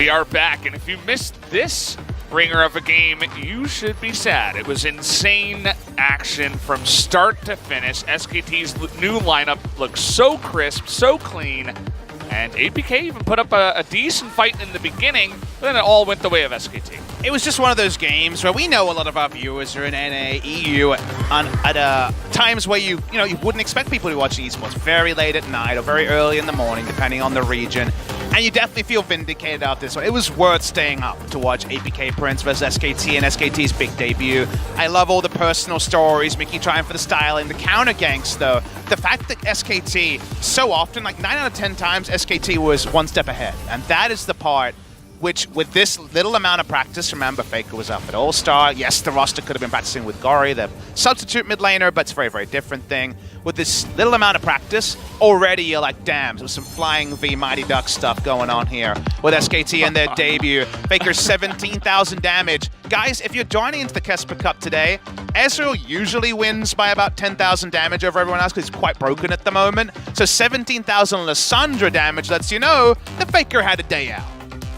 We are back, and if you missed this ringer of a game, you should be sad. It was insane action from start to finish. SKT's new lineup looks so crisp, so clean, and APK even put up a decent fight in the beginning, but then it all went the way of SKT. It was just one of those games where we know a lot of our viewers are in NA, EU, at times where you wouldn't expect people to watch esports very late at night or very early in the morning, depending on the region. And you definitely feel vindicated out this one. It was worth staying up to watch APK Prince versus SKT and SKT's big debut. I love all the personal stories, Mickey trying for the styling, the counter ganks though. The fact that SKT so often, like 9 out of 10 times, SKT was one step ahead. And that is the part which, with this little amount of practice, remember, Faker was up at All-Star. Yes, the roster could have been practicing with Gori, the substitute mid laner, but it's a very, very different thing. With this little amount of practice, already you're like, damn, there's some flying V Mighty Duck stuff going on here with SKT and their debut. Faker's 17,000 damage. Guys, if you're joining into the KeSPA Cup today, Ezreal usually wins by about 10,000 damage over everyone else because he's quite broken at the moment. So 17,000 Lissandra damage lets you know that Faker had a day out.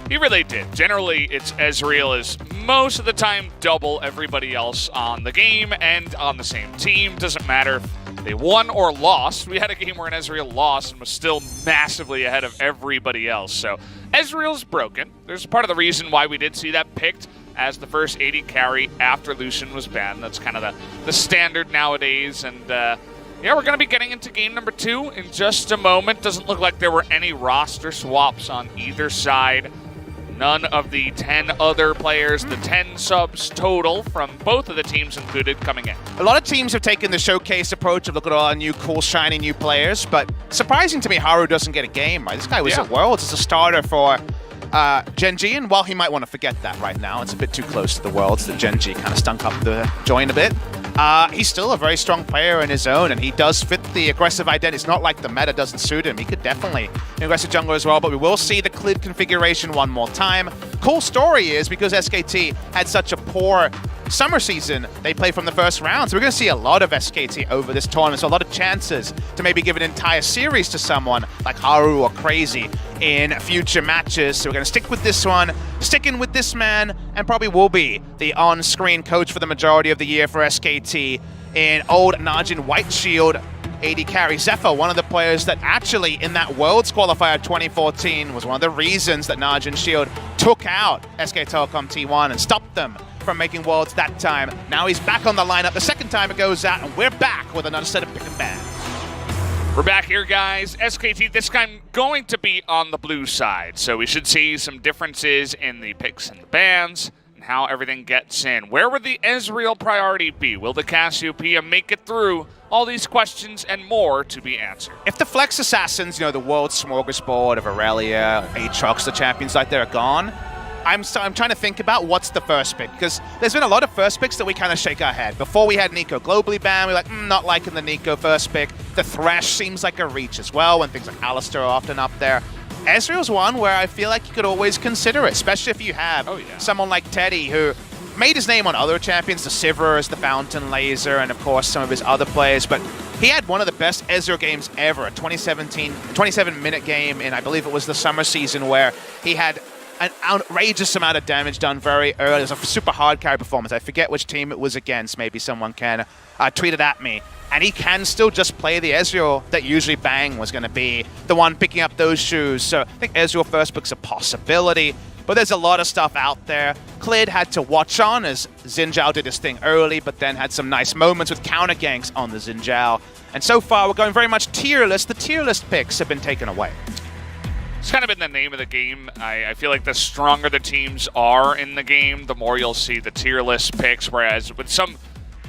He really did. Generally, it's Ezreal is most of the time double everybody else on the game and on the same team. Doesn't matter if they won or lost. We had a game where Ezreal lost and was still massively ahead of everybody else. So Ezreal's broken. There's part of the reason why we did see that picked as the first AD carry after Lucian was banned. That's kind of the standard nowadays. And yeah, we're going to be getting into game number 2 in just a moment. Doesn't look like there were any roster swaps on either side. None of the 10 other players, the 10 subs total from both of the teams included coming in. A lot of teams have taken the showcase approach of look at all our new, cool, shiny new players, but surprising to me, Haru doesn't get a game, right? This guy was at Worlds as a starter for Gen.G, and while he might want to forget that right now, it's a bit too close to the Worlds that Gen.G kind of stunk up the joint a bit. He's still a very strong player in his own, and he does fit the aggressive identity. It's not like the meta doesn't suit him. He could definitely be an aggressive jungler as well, but we will see the Klid configuration one more time. Cool story is, because SKT had such a poor summer season, they played from the first round, so we're going to see a lot of SKT over this tournament, so a lot of chances to maybe give an entire series to someone like Haru or Crazy in future matches. So we're going to stick with this one, sticking with this man, and probably will be the on-screen coach for the majority of the year for SKT in old Najin White Shield AD carry. Zephyr, one of the players that actually in that Worlds qualifier 2014 was one of the reasons that Najin Shield took out SK Telecom T1 and stopped them from making Worlds that time. Now he's back on the lineup. The second time it goes out, and we're back with another set of pick and bans. We're back here, guys. SKT this time going to be on the blue side, so we should see some differences in the picks and the bans and how everything gets in. Where would the Ezreal priority be? Will the Cassiopeia make it through? All these questions and more to be answered. If the Flex Assassins, the world smorgasbord of Aurelia, Aatrox, the champions like that are gone, I'm trying to think about what's the first pick, because there's been a lot of first picks that we kind of shake our head. Before we had Nico globally banned, we were like, not liking the Nico first pick. The Thresh seems like a reach as well, when things like Alistar are often up there. Ezreal's one where I feel like you could always consider it, especially if you have someone like Teddy, who made his name on other champions, the Sivers, the Fountain Laser, and of course some of his other players, but he had one of the best Ezreal games ever, a 27-minute game in, I believe it was the summer season, where he had an outrageous amount of damage done very early. It was a super hard carry performance. I forget which team it was against. Maybe someone can tweet it at me. And he can still just play the Ezreal that usually Bang was going to be the one picking up those shoes. So I think Ezreal first pick's a possibility. But there's a lot of stuff out there. Klid had to watch on as Xin Zhao did his thing early, but then had some nice moments with counter ganks on the Xin Zhao. And so far, we're going very much tier list. The tier list picks have been taken away. It's kind of been the name of the game. I feel like the stronger the teams are in the game, the more you'll see the tier list picks, whereas with some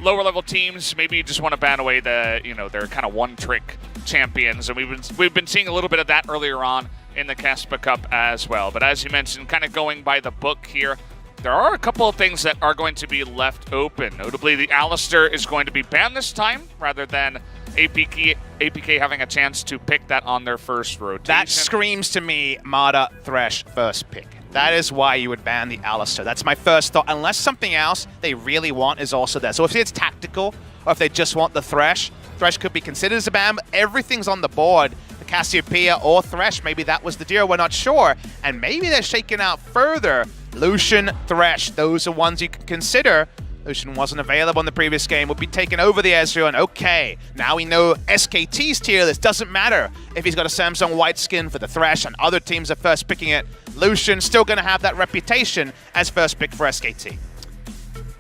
lower level teams, maybe you just want to ban away the, their kind of one-trick champions, and we've been seeing a little bit of that earlier on in the KeSPA Cup as well. But as you mentioned, kind of going by the book here, there are a couple of things that are going to be left open. Notably, the Alistar is going to be banned this time, rather than APK having a chance to pick that on their first rotation. That screams to me Mata Thresh first pick. That is why you would ban the Alistar. That's my first thought. Unless something else they really want is also there. So if it's tactical, or if they just want the Thresh, Thresh could be considered as a ban, but everything's on the board. The Cassiopeia or Thresh. Maybe that was the deal, we're not sure. And maybe they're shaking out further. Lucian, Thresh, those are ones you can consider. Lucian wasn't available in the previous game, would be taking over the Ezreal, and okay, now we know SKT's tier list. Doesn't matter if he's got a Samsung white skin for the Thresh and other teams are first picking it. Lucian still going to have that reputation as first pick for SKT.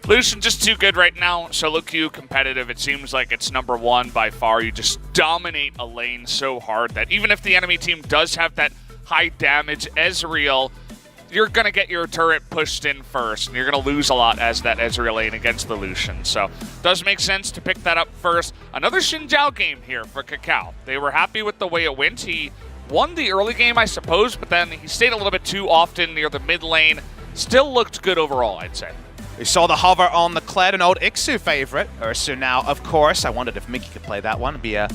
Lucian just too good right now. Solo queue competitive, it seems like it's #1 by far. You just dominate a lane so hard that even if the enemy team does have that high damage Ezreal, you're going to get your turret pushed in first, and you're going to lose a lot as that Ezreal lane against the Lucian. So it does make sense to pick that up first. Another Xin Zhao game here for Kakao. They were happy with the way it went. He won the early game, I suppose, but then he stayed a little bit too often near the mid lane. Still looked good overall, I'd say. We saw the hover on the Kled, an old Ixu favorite. Ursu now, of course. I wondered if Mickey could play that one. It'd be a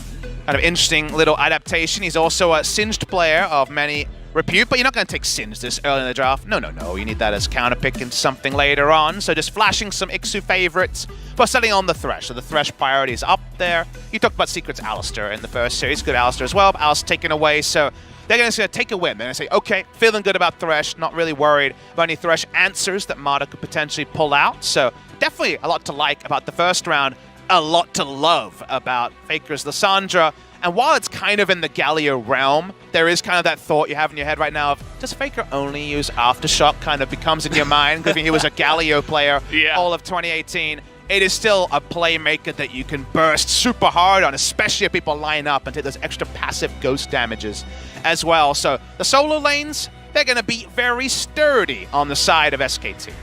kind of interesting little adaptation. He's also a Singed player of many repute, but you're not going to take Singed this early in the draft. No. You need that as counter pick into something later on. So just flashing some Ixu favorites, but setting on the Thresh. So the Thresh priority is up there. You talked about Secret's Alistar in the first series. Good Alistar as well, but Alistar taken away. So they're going to take a win. They're going to say, okay, feeling good about Thresh, not really worried about any Thresh answers that Mata could potentially pull out. So definitely a lot to like about the first round, a lot to love about Faker's Lissandra. And while it's kind of in the Galio realm, there is kind of that thought you have in your head right now of, does Faker only use Aftershock? Kind of becomes in your mind, given he was a Galio player all of 2018. It is still a playmaker that you can burst super hard on, especially if people line up and take those extra passive ghost damages as well. So the solo lanes, they're going to be very sturdy on the side of SKT.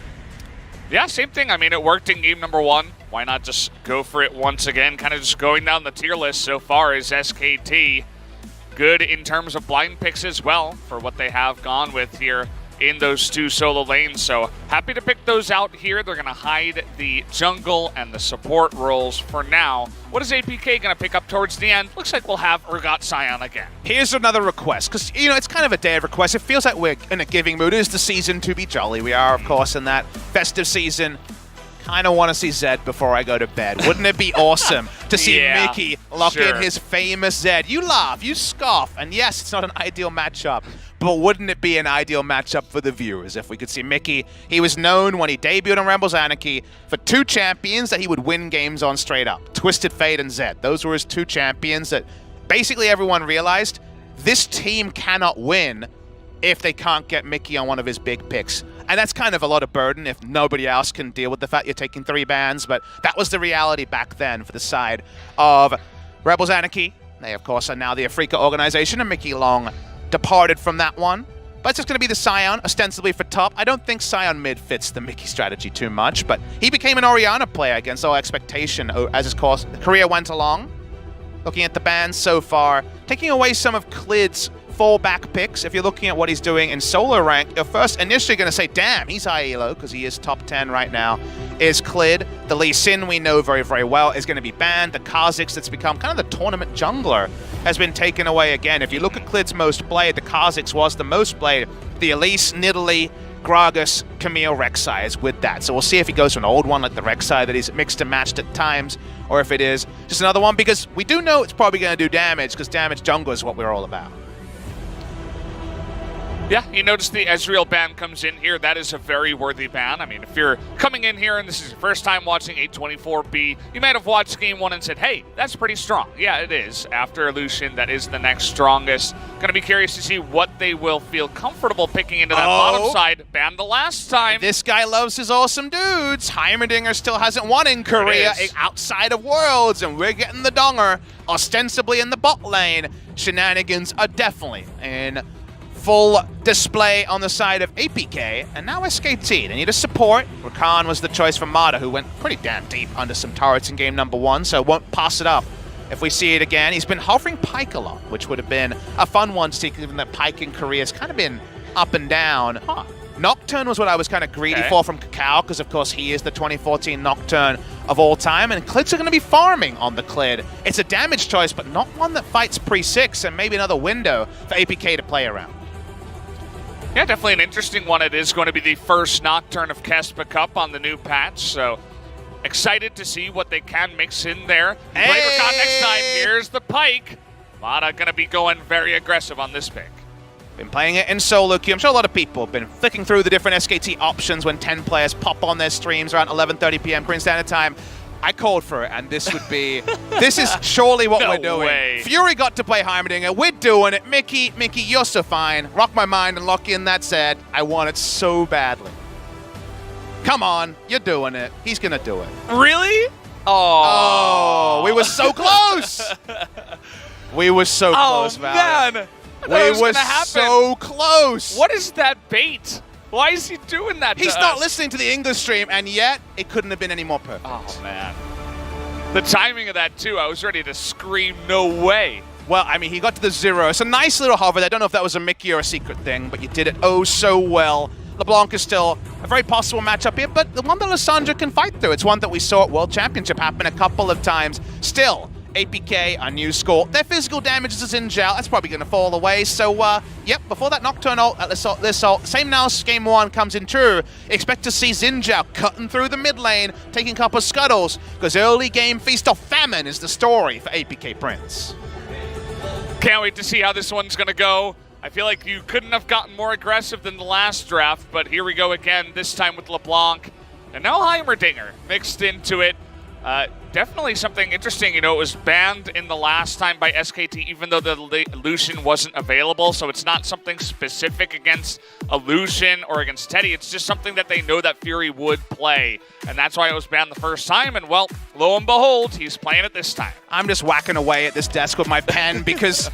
Yeah, same thing. I mean, it worked in game #1. Why not just go for it once again? Kind of just going down the tier list so far is SKT. Good in terms of blind picks as well for what they have gone with here in those two solo lanes. So happy to pick those out here. They're going to hide the jungle and the support roles for now. What is APK going to pick up towards the end? Looks like we'll have Urgot Scion again. Here's another request, because, you know, it's kind of a day of requests. It feels like we're in a giving mood. It is the season to be jolly. We are, of course, in that festive season. Kind of want to see Zed before I go to bed. Wouldn't it be awesome to see Mickey lock in his famous Zed? You laugh, you scoff, and yes, it's not an ideal matchup, but wouldn't it be an ideal matchup for the viewers if we could see Mickey? He was known when he debuted on Rebels Anarchy for 2 champions that he would win games on straight up. Twisted Fate and Zed. Those were his 2 champions that basically everyone realized this team cannot win if they can't get Mickey on one of his big picks. And that's kind of a lot of burden if nobody else can deal with the fact you're taking 3 bans, but that was the reality back then for the side of Rebels Anarchy. They, of course, are now the Afrika organization, and Mickey long departed from that one. But it's just going to be the Scion, ostensibly for top. I don't think Scion mid fits the Mickey strategy too much, but he became an Orianna player against all expectation as his career went along. Looking at the bans so far, taking away some of Klid's fallback picks. If you're looking at what he's doing in solo rank, you're first initially going to say, damn, he's high elo, because he is top 10 right now, is Klid. The Lee Sin we know very, very well is going to be banned. The Kha'Zix that's become kind of the tournament jungler has been taken away again. If you look at Klid's most played, the Kha'Zix was the most played. The Elise, Nidalee, Gragas, Camille, Rek'Sai is with that. So we'll see if he goes to an old one like the Rek'Sai that he's mixed and matched at times, or if it is just another one, because we do know it's probably going to do damage, because damage jungle is what we're all about. Yeah, you notice the Ezreal ban comes in here. That is a very worthy ban. I mean, if you're coming in here and this is your first time watching 824B, you might have watched game 1 and said, hey, that's pretty strong. Yeah, it is. After Lucian, that is the next strongest. Gonna be curious to see what they will feel comfortable picking into that bottom side. Banned the last time. This guy loves his awesome dudes. Heimerdinger still hasn't won in Korea outside of Worlds, and we're getting the donger ostensibly in the bot lane. Shenanigans are definitely in full display on the side of APK, and now SKT. They need a support. Rakan was the choice for Mata, who went pretty damn deep under some turrets in game #1, so won't pass it up if we see it again. He's been hovering Pyke a lot, which would have been a fun one to see, given that Pyke in Korea has kind of been up and down. Nocturne was what I was kind of greedy for from Kakao, because of course he is the 2014 Nocturne of all time, and Klids are going to be farming on the Klid. It's a damage choice, but not one that fights pre-6, and maybe another window for APK to play around. Yeah, definitely an interesting one. It is going to be the first Nocturne of KeSPA Cup on the new patch, so excited to see what they can mix in there. Play Rakan next time. Here's the Pyke. Mata going to be going very aggressive on this pick. Been playing it in solo queue. I'm sure a lot of people have been flicking through the different SKT options when 10 players pop on their streams around 11:30 p.m. Korean Standard Time. I called for it, and this would be... this is surely what we're doing. Way. Fury got to play Heimerdinger. We're doing it. Mickey, you're so fine. Rock my mind and lock in that said. I want it so badly. Come on, you're doing it. He's going to do it. Really? Oh, we were so close. We were so close, Val. Man. We were so close. What is that bait? Why is he doing that to He's not us? listening to the English stream, and yet it couldn't have been any more perfect. Oh, man. The timing of that, too, I was ready to scream, no way. Well, I mean, he got to the 0. It's a nice little hover. I don't know if that was a Mickey or a secret thing, but you did it oh so well. LeBlanc is still a very possible matchup here, but the one that Lissandra can fight through. It's one that we saw at World Championship happen a couple of times. Still, APK, a new score. Their physical damage is in gel. That's probably going to fall away. So, yep, before that Nocturne ult at this ult, same now as game 1 comes in true. Expect to see Xinjiao cutting through the mid lane, taking a couple of scuttles, because early game Feast of Famine is the story for APK Prince. Can't wait to see how this one's going to go. I feel like you couldn't have gotten more aggressive than the last draft, but here we go again, this time with LeBlanc. And now Heimerdinger mixed into it. Definitely something interesting. You know, it was banned in the last time by SKT, even though the Lucian wasn't available. So it's not something specific against a Lucian or against Teddy. It's just something that they know that Fury would play. And that's why it was banned the first time. And, well, lo and behold, he's playing it this time. I'm just whacking away at this desk with my pen because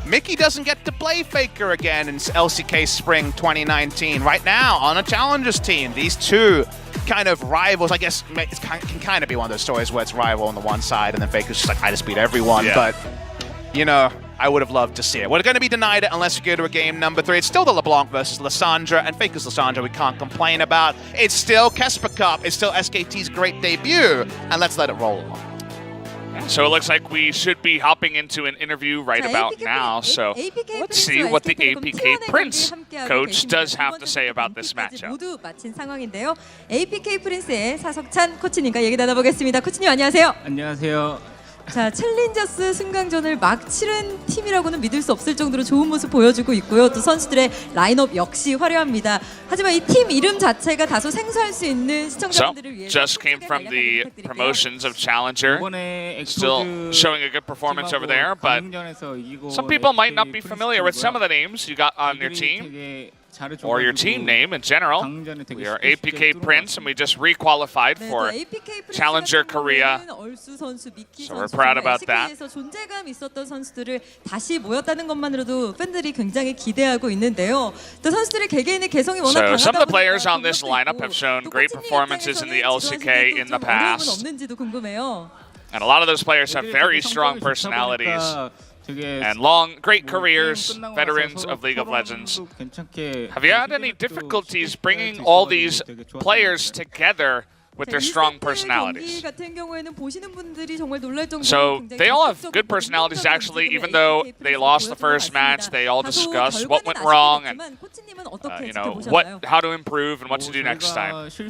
Mickey doesn't get to play Faker again in LCK Spring 2019. Right now, on a Challengers team, these two kind of rivals. I guess it can kind of be one of those stories where it's rival on the one side and then Faker's just like, I just beat everyone. Yeah. But, you know, I would have loved to see it. We're going to be denied it unless we go to a game number 3. It's still the LeBlanc versus Lissandra, and Faker's Lissandra we can't complain about. It's still KeSPA Cup. It's still SKT's great debut, and let's let it roll along. So it looks like we should be hopping into an interview right about now. So let's see what the APK Prince coach does have to say about this matchup. 모두 마친 상황인데요. APK 프린스의 사석찬 코치님과 얘기 나눠보겠습니다. 코치님 안녕하세요. 안녕하세요. 자, 챌린저스 승강전을 막 치른 팀이라고는 믿을 수 없을 정도로 좋은 모습 보여주고 있고요. 또 선수들의 라인업 역시 화려합니다. 하지만 이 팀 이름 자체가 다소 생소할 수 있는 시청자분들을 위해서 just came from the promotions of Challenger. Still showing a good performance over there, but some people might not be familiar with some of the names you got on your team, or your team name in general. We are APK Prince, and we just requalified for Challenger Korea. So we're proud about that. 존재감 있었던 선수들을 다시 모였다는 것만으로도 팬들이 굉장히 기대하고 있는데요. 또 선수들의 개개인의 개성이 워낙 강하다 보니까 some of the players on this lineup have shown great performances in the LCK in the past. 없는지도 궁금해요. And a lot of those players have very strong personalities and great careers, veterans of League of Legends. Have you had any difficulties bringing all these players together with their strong personalities? So they all have good personalities actually, even though they lost the first match. They all discussed what went wrong and you know, how to improve and what to do next time. So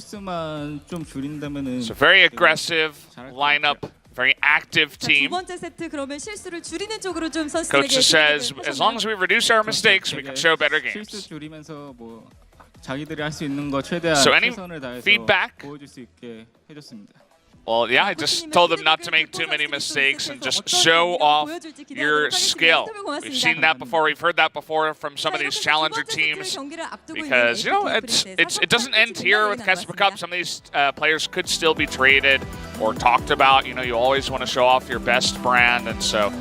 very aggressive lineup. Very active team. Coach says, as long as we reduce our mistakes, we can show better games. So any feedback? Well, yeah, I just told them not to make too many mistakes and just show off your skill. We've seen that before. We've heard that before from some of these challenger teams. Because, you know, it doesn't end here with KeSPA Cup. Some of these players could still be traded or talked about. You know, you always want to show off your best brand. And so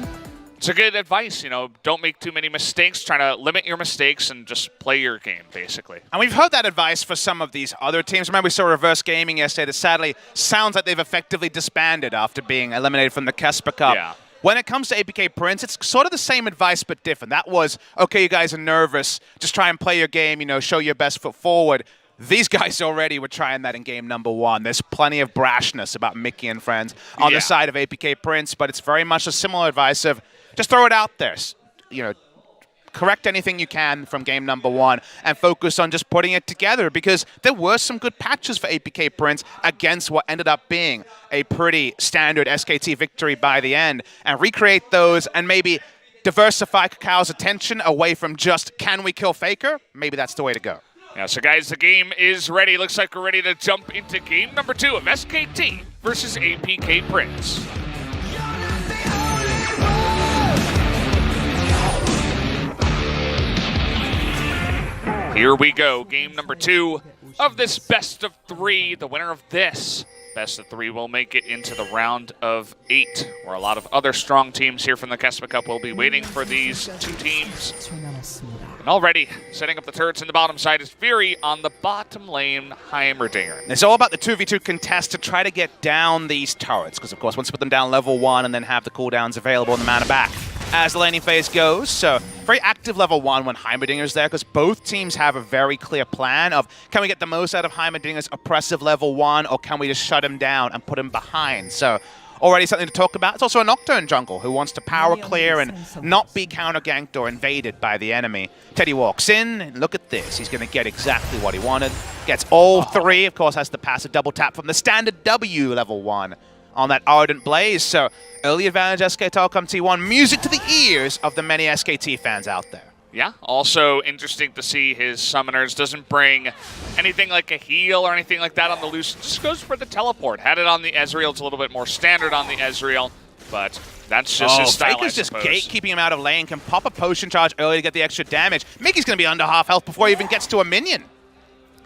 it's a good advice, you know, don't make too many mistakes. Try to limit your mistakes and just play your game, basically. And we've heard that advice for some of these other teams. Remember, we saw Reverse Gaming yesterday that sadly sounds like they've effectively disbanded after being eliminated from the KeSPA Cup. Yeah. When it comes to APK Prince, it's sort of the same advice but different. That was, okay, you guys are nervous. Just try and play your game, you know, show your best foot forward. These guys already were trying that in game number 1. There's plenty of brashness about Mickey and friends on the side of APK Prince, but it's very much a similar advice of just throw it out there. You know, correct anything you can from game number 1 and focus on just putting it together, because there were some good patches for APK Prince against what ended up being a pretty standard SKT victory by the end, and recreate those and maybe diversify KeSPA's attention away from just, can we kill Faker? Maybe that's the way to go. Yeah, so guys, the game is ready. Looks like we're ready to jump into game number 2 of SKT versus APK Prince. Here we go, game number 2 of this best of 3. The winner of this best of 3 will make it into the round of 8, where a lot of other strong teams here from the KeSPA Cup will be waiting for these 2 teams. And already setting up the turrets in the bottom side is Fury on the bottom lane, Heimerdinger. It's all about the 2v2 contest to try to get down these turrets, because of course once you put them down level 1 and then have the cooldowns available and the mana back as the laning phase goes. So very active level 1 when Heimerdinger's there, because both teams have a very clear plan of, can we get the most out of Heimerdinger's oppressive level 1, or can we just shut him down and put him behind? So already something to talk about. It's also a Nocturne jungle who wants to power clear and not be counter-ganked or invaded by the enemy. Teddy walks in, and look at this. He's going to get exactly what he wanted. Gets all 3, of course, has to pass a double tap from the standard W level 1 on that Ardent Blaze. So early advantage SK Telecom T1. Music to the ears of the many SKT fans out there. Yeah, also interesting to see his summoners. Doesn't bring anything like a heal or anything like that on the loose. Just goes for the teleport. Had it on the Ezreal. It's a little bit more standard on the Ezreal, but that's just his style, Faker's just gatekeeping him out of lane. Can pop a potion charge early to get the extra damage. Mickey's going to be under half health before he even gets to a minion.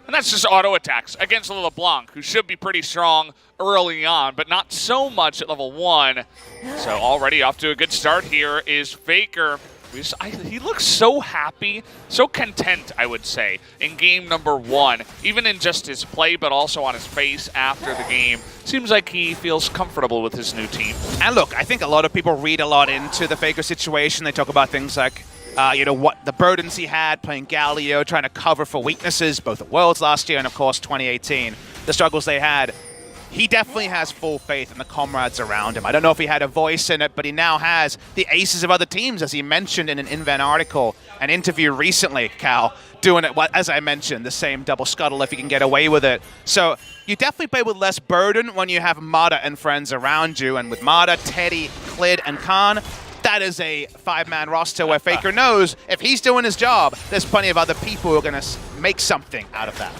And that's just auto attacks against LeBlanc, who should be pretty strong early on, but not so much at level 1. So already off to a good start here is Faker. He looks so happy, so content, I would say, in game number 1, even in just his play, but also on his face after the game. Seems like he feels comfortable with his new team. And look, I think a lot of people read a lot into the Faker situation. They talk about things like, what the burdens he had playing Galio, trying to cover for weaknesses, both at Worlds last year and, of course, 2018, the struggles they had. He definitely has full faith in the comrades around him. I don't know if he had a voice in it, but he now has the aces of other teams, as he mentioned in an Invent article, an interview recently, Cal, doing it, as I mentioned, the same double scuttle if he can get away with it. So you definitely play with less burden when you have Mata and friends around you, and with Mata, Teddy, Clid, and Khan, that is a 5-man roster where Faker knows if he's doing his job, there's plenty of other people who are going to make something out of that.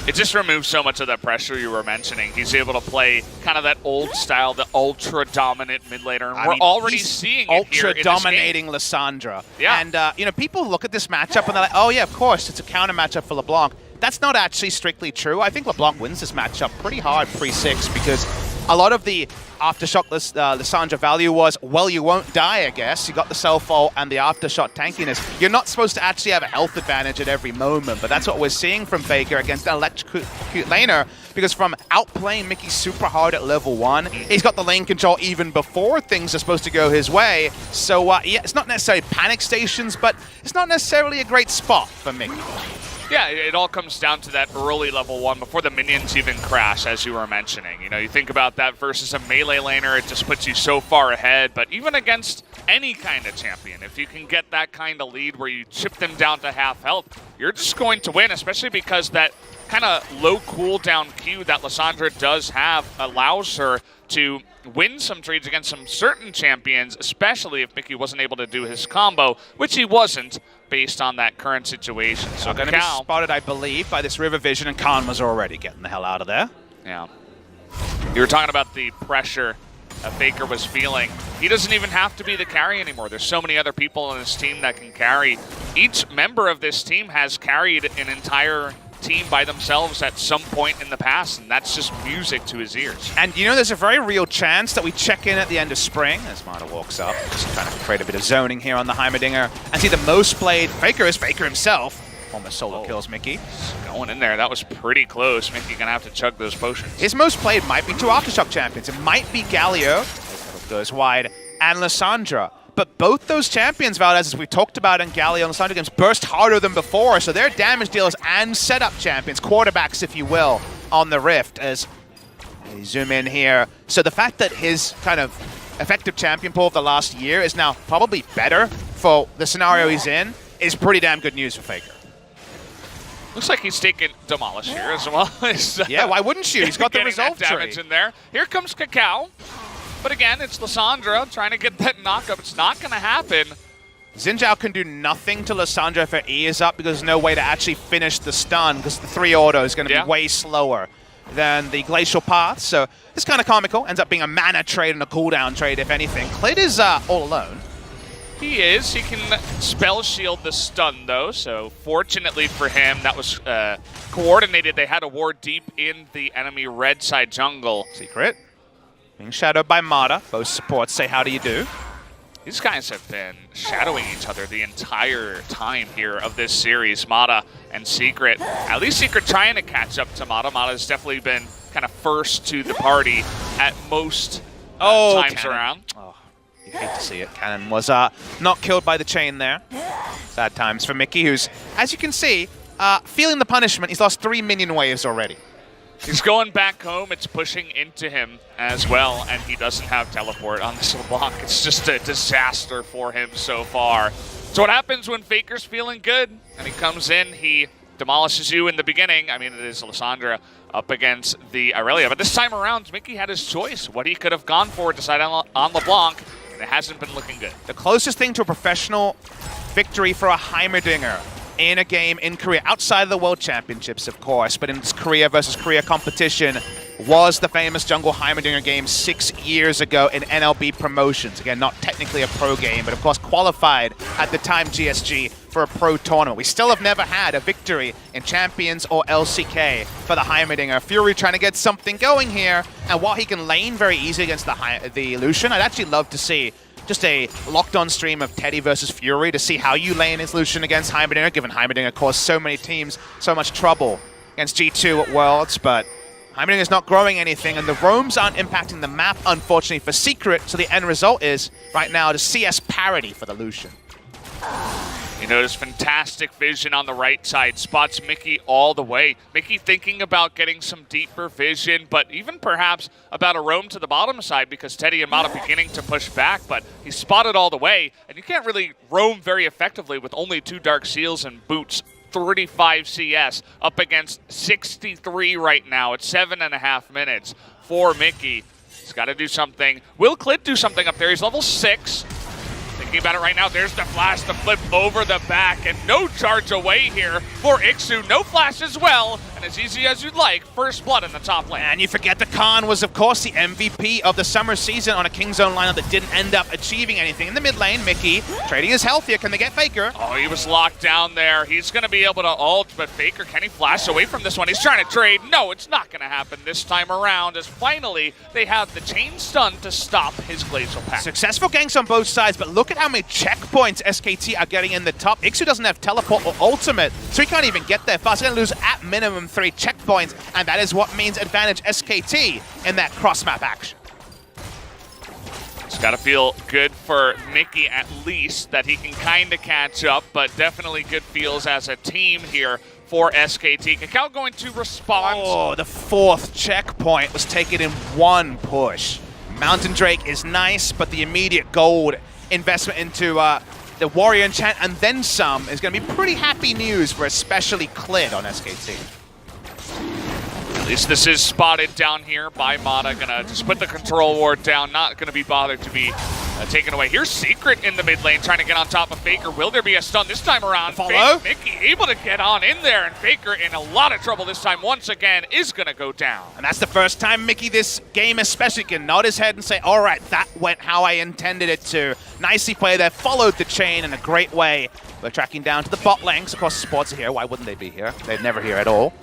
It just removes so much of that pressure you were mentioning. He's able to play kind of that old style, the ultra-dominant mid laner. And we're already seeing it here in this game. Ultra-dominating Lissandra. Yeah. And, people look at this matchup and they're like, oh, yeah, of course, it's a counter matchup for LeBlanc. That's not actually strictly true. I think LeBlanc wins this matchup pretty hard pre-6, because a lot of the Aftershock Lissandra value was, well, you won't die, I guess. You got the self-ult and the Aftershock tankiness. You're not supposed to actually have a health advantage at every moment, but that's what we're seeing from Faker against an electrocute laner, because from outplaying Mickey super hard at level 1, he's got the lane control even before things are supposed to go his way. So, yeah, it's not necessarily panic stations, but it's not necessarily a great spot for Mickey. Yeah, it all comes down to that early level 1 before the minions even crash, as you were mentioning. You think about that versus a melee laner, it just puts you so far ahead. But even against any kind of champion, if you can get that kind of lead where you chip them down to half health, you're just going to win, especially because that kind of low cooldown Q that Lissandra does have allows her to win some trades against some certain champions, especially if Mickey wasn't able to do his combo, which he wasn't, based on that current situation. So going to be spotted, I believe, by this River Vision, and Khan was already getting the hell out of there. Yeah. You were talking about the pressure that Faker was feeling. He doesn't even have to be the carry anymore. There's so many other people on this team that can carry. Each member of this team has carried an entire team by themselves at some point in the past, and that's just music to his ears. And there's a very real chance that we check in at the end of spring as Mata walks up, just trying to create a bit of zoning here on the Heimerdinger, and see the most played Faker is Faker himself. Almost solo kills Mickey. Going in there, that was pretty close. Mickey gonna have to chug those potions. His most played might be 2 Aftershock champions. It might be Galio, goes wide, and Lissandra. But both those champions, Valdez, as we talked about in Galio and Lissandra games, burst harder than before, so they're damage dealers and setup champions, quarterbacks, if you will, on the Rift, as we zoom in here. So the fact that his kind of effective champion pool of the last year is now probably better for the scenario he's in is pretty damn good news for Faker. Looks like he's taking Demolish here as well. Yeah, why wouldn't you? He's got the result damage in there. Here comes Kakao. But again, it's Lissandra trying to get that knockup. It's not going to happen. Xin Zhao can do nothing to Lissandra if her E is up because there's no way to actually finish the stun because the 3 auto is going to be way slower than the Glacial Path. So it's kind of comical. Ends up being a mana trade and a cooldown trade, if anything. Klid is all alone. He is. He can spell shield the stun, though. So fortunately for him, that was coordinated. They had a ward deep in the enemy red side jungle. Secret. Being shadowed by Mata. Both supports say, how do you do? These guys have been shadowing each other the entire time here of this series, Mata and Secret. At least Secret trying to catch up to Mata. Mata's definitely been kind of first to the party at most times around. Oh, you hate to see it. Cannon was not killed by the chain there. Sad times for Mickey, who's, as you can see, feeling the punishment. He's lost 3 minion waves already. He's going back home. It's pushing into him as well, and he doesn't have teleport on this LeBlanc. It's just a disaster for him so far. So what happens when Faker's feeling good and he comes in, he demolishes you in the beginning. I mean, it is Lissandra up against the Irelia. But this time around, Mickey had his choice. What he could have gone for, decided on LeBlanc, and it hasn't been looking good. The closest thing to a professional victory for a Heimerdinger in a game in Korea, outside of the World Championships, of course, but in this Korea versus Korea competition, was the famous Jungle Heimerdinger game 6 years ago in NLB Promotions. Again, not technically a pro game, but of course qualified at the time GSG for a pro tournament. We still have never had a victory in Champions or LCK for the Heimerdinger. Fury trying to get something going here, and while he can lane very easily against the Lucian, I'd actually love to see just a locked-on stream of Teddy versus Fury to see how you lane his Lucian against Heimerdinger, given Heimerdinger caused so many teams so much trouble against G2 at Worlds, but Heimerdinger is not growing anything, and the roams aren't impacting the map, unfortunately, for Secret, so the end result is, right now, the CS parity for the Lucian. You notice fantastic vision on the right side, spots Mickey all the way. Mickey thinking about getting some deeper vision, but even perhaps about a roam to the bottom side because Teddy and Mata beginning to push back, but he's spotted all the way, and you can't really roam very effectively with only 2 Dark Seals and boots. 35 CS up against 63 right now at 7.5 minutes for Mickey. He's got to do something. Will Klid do something up there? He's level 6. Thinking about it right now, there's the flash, the flip over the back, and no charge away here for Ixu. No flash as well, and as easy as you'd like, first blood in the top lane. And you forget the Khan was, of course, the MVP of the summer season on a King's Own lineup that didn't end up achieving anything. In the mid lane, Mickey trading is healthier. Can they get Faker? Oh, he was locked down there. He's going to be able to ult, but Faker, can he flash away from this one? He's trying to trade. No, it's not going to happen this time around, as finally they have the chain stun to stop his Glacial Path. Successful ganks on both sides, but look at how many checkpoints SKT are getting in the top. Ixu doesn't have teleport or ultimate, so he can't even get there fast. He's going to lose at minimum 3 checkpoints, and that is what means advantage SKT in that cross-map action. It's got to feel good for Mickey at least that he can kind of catch up, but definitely good feels as a team here for SKT. Kakao going to respond. Oh, the 4th checkpoint was taken in 1 push. Mountain Drake is nice, but the immediate gold investment into the Warrior enchant and then some is going to be pretty happy news for especially Klid on SKT. At least this is spotted down here by Mata. Gonna just put the control ward down. Not gonna be bothered to be taken away. Here's Secret in the mid lane trying to get on top of Faker. Will there be a stun this time around? Follow. Mickey able to get on in there, and Faker in a lot of trouble this time once again is gonna go down. And that's the first time Mickey this game especially can nod his head and say, all right, that went how I intended it to. Nicely played there, followed the chain in a great way. We're tracking down to the bot lanes. Of course, sports are here. Why wouldn't they be here? They're never here at all.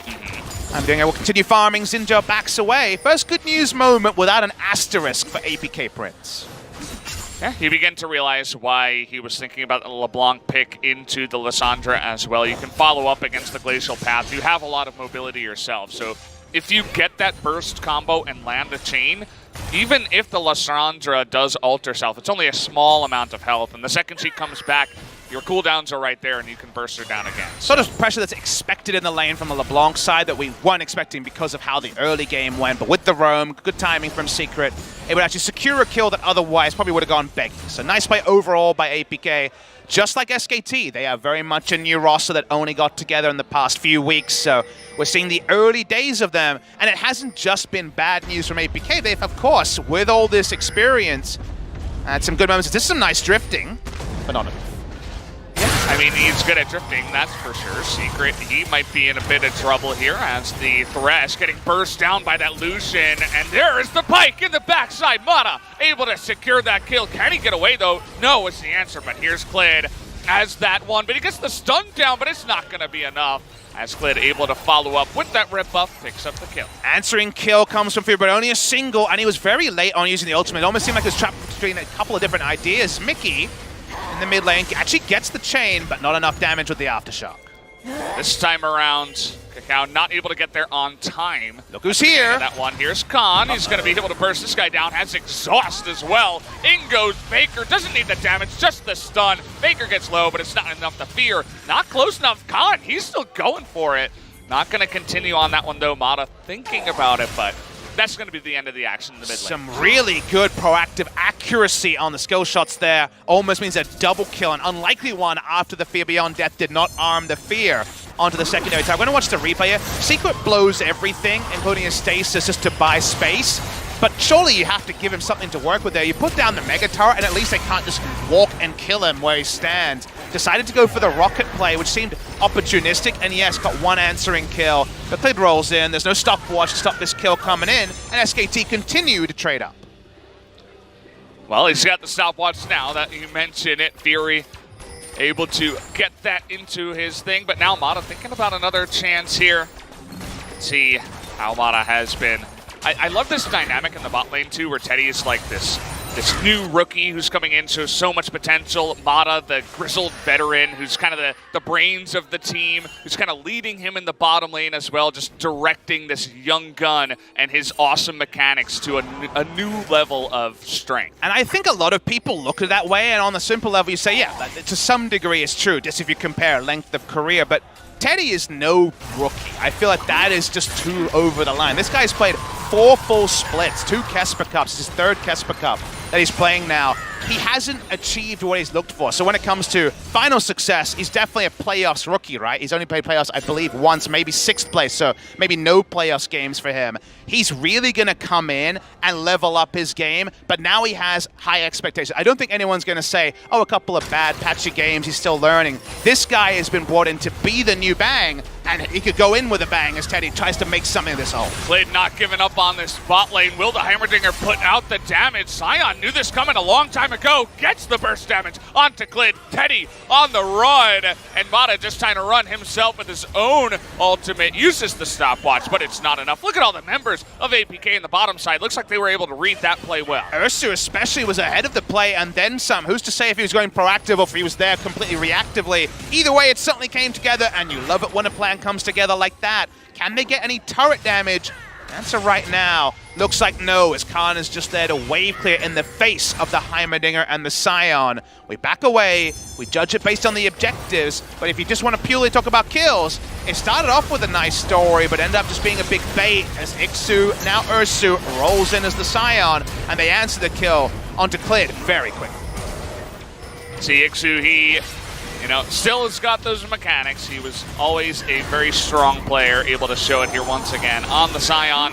Heimerdinger will continue farming. Xin Zhao backs away. First good news moment without an asterisk for APK Prince. Yeah, he began to realize why he was thinking about the LeBlanc pick into the Lissandra as well. You can follow up against the Glacial Path. You have a lot of mobility yourself, so if you get that burst combo and land the chain, even if the Lissandra does ult herself, it's only a small amount of health, and the second she comes back, your cooldowns are right there and you can burst her down again. Sort of pressure that's expected in the lane from the LeBlanc side that we weren't expecting because of how the early game went. But with the roam, good timing from Secret, it would actually secure a kill that otherwise probably would have gone begging. So nice play overall by APK. Just like SKT, they are very much a new roster that only got together in the past few weeks. So we're seeing the early days of them. And it hasn't just been bad news from APK. They've, of course, with all this experience, had some good moments. This is some nice drifting, but not enough. I mean, he's good at drifting, that's for sure. Secret, he might be in a bit of trouble here as the Thresh getting burst down by that Lucian. And there is the Pike in the backside. Mata able to secure that kill. Can he get away, though? No is the answer, but here's Klid as that one. But he gets the stun down, but it's not going to be enough. As Klid able to follow up with that rip buff, picks up the kill. Answering kill comes from Fear, but only a single, and he was very late on using the ultimate. It almost seemed like he was trapped between a couple of different ideas. Mickey in the mid lane actually gets the chain, but not enough damage with the aftershock. This time around, KeSPA not able to get there on time. Look who's here. That one, here's Khan. He's going to be able to burst this guy down. Has exhaust as well. In goes Faker. Doesn't need the damage, just the stun. Faker gets low, but it's not enough to fear. Not close enough. Khan, he's still going for it. Not going to continue on that one, though. Mata thinking about it, but that's going to be the end of the action in the mid lane. Some really good proactive accuracy on the skill shots there. Almost means a double kill, an unlikely one after the Fear Beyond Death did not arm the Fear onto the secondary tag. We're going to watch the replay here. Secret blows everything, including his stasis, just to buy space. But surely you have to give him something to work with there. You put down the Mega Turret, and at least they can't just walk and kill him where he stands. Decided to go for the rocket play, which seemed opportunistic, and yes, got one answering kill. But Klid rolls in, there's no stopwatch to stop this kill coming in, and SKT continue to trade up. Well, he's got the stopwatch now that you mentioned it. Fury able to get that into his thing, but now Mata thinking about another chance here. Let's see how Mata has been. I love this dynamic in the bot lane too, where Teddy is like this new rookie who's coming in, so much potential. Mata, the grizzled veteran, who's kind of the brains of the team, who's kind of leading him in the bottom lane as well, just directing this young gun and his awesome mechanics to a new level of strength. And I think a lot of people look at it that way, and on the simple level you say, yeah, to some degree it's true, just if you compare length of career, but Teddy is no rookie. I feel like that is just too over the line. This guy's played 4 full splits, 2 KeSPA Cups. It's his 3rd KeSPA Cup that he's playing now. He hasn't achieved what he's looked for. So when it comes to final success, he's definitely a playoffs rookie, right? He's only played playoffs, I believe, once, maybe 6th place, so maybe no playoffs games for him. He's really going to come in and level up his game, but now he has high expectations. I don't think anyone's going to say, oh, a couple of bad, patchy games, he's still learning. This guy has been brought in to be the new Bang, and he could go in with a bang as Teddy tries to make something of this hole. Klid not giving up on this bot lane. Will the Heimerdinger put out the damage? Sion knew this coming a long time ago. Gets the burst damage onto Klid. Teddy on the run. And Mata just trying to run himself with his own ultimate. Uses the stopwatch, but it's not enough. Look at all the members of APK in the bottom side. Looks like they were able to read that play well. Ursu especially was ahead of the play and then some. Who's to say if he was going proactive or if he was there completely reactively? Either way, it certainly came together, and you love it when a plan comes together like that. Can they get any turret damage? Answer right now looks like no, as Khan is just there to wave clear in the face of the Heimerdinger and the Sion. We back away, we judge it based on the objectives, but if you just want to purely talk about kills, it started off with a nice story, but ended up just being a big bait as Ixu, now Ursu, rolls in as the Sion, and they answer the kill onto Klid very quickly. See, Ixu, he still has got those mechanics. He was always a very strong player, able to show it here once again on the Sion.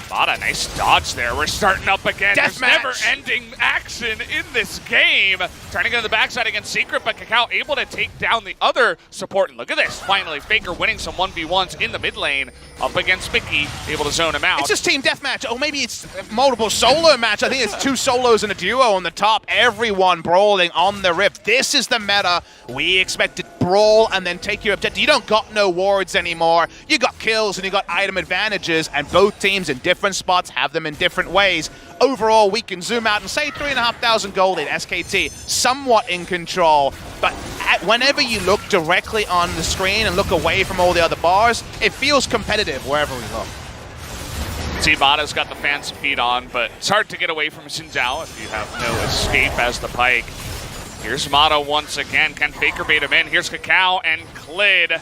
Mata, nice dodge there. We're starting up again. There's never-ending action in this game. Trying to get to the backside against Secret, but KeSPA able to take down the other support. And look at this. Finally, Faker winning some 1v1s in the mid lane up against Mickey, able to zone him out. It's just team deathmatch. Oh, maybe it's multiple solo match. I think it's 2 solos and a duo on the top. Everyone brawling on the rip. This is the meta. We expected brawl and then take your objective. You don't got no wards anymore. You got kills and you got item advantages, and both teams in different spots have them in different ways. Overall, we can zoom out and say 3,500 gold in SKT, somewhat in control, but whenever you look directly on the screen and look away from all the other bars, it feels competitive wherever we look. See, Mata's got the fancy feet on, but it's hard to get away from Xin Zhao if you have no escape as the Pike Here's Mata once again. Can Faker bait him in? Here's Kakao and Klid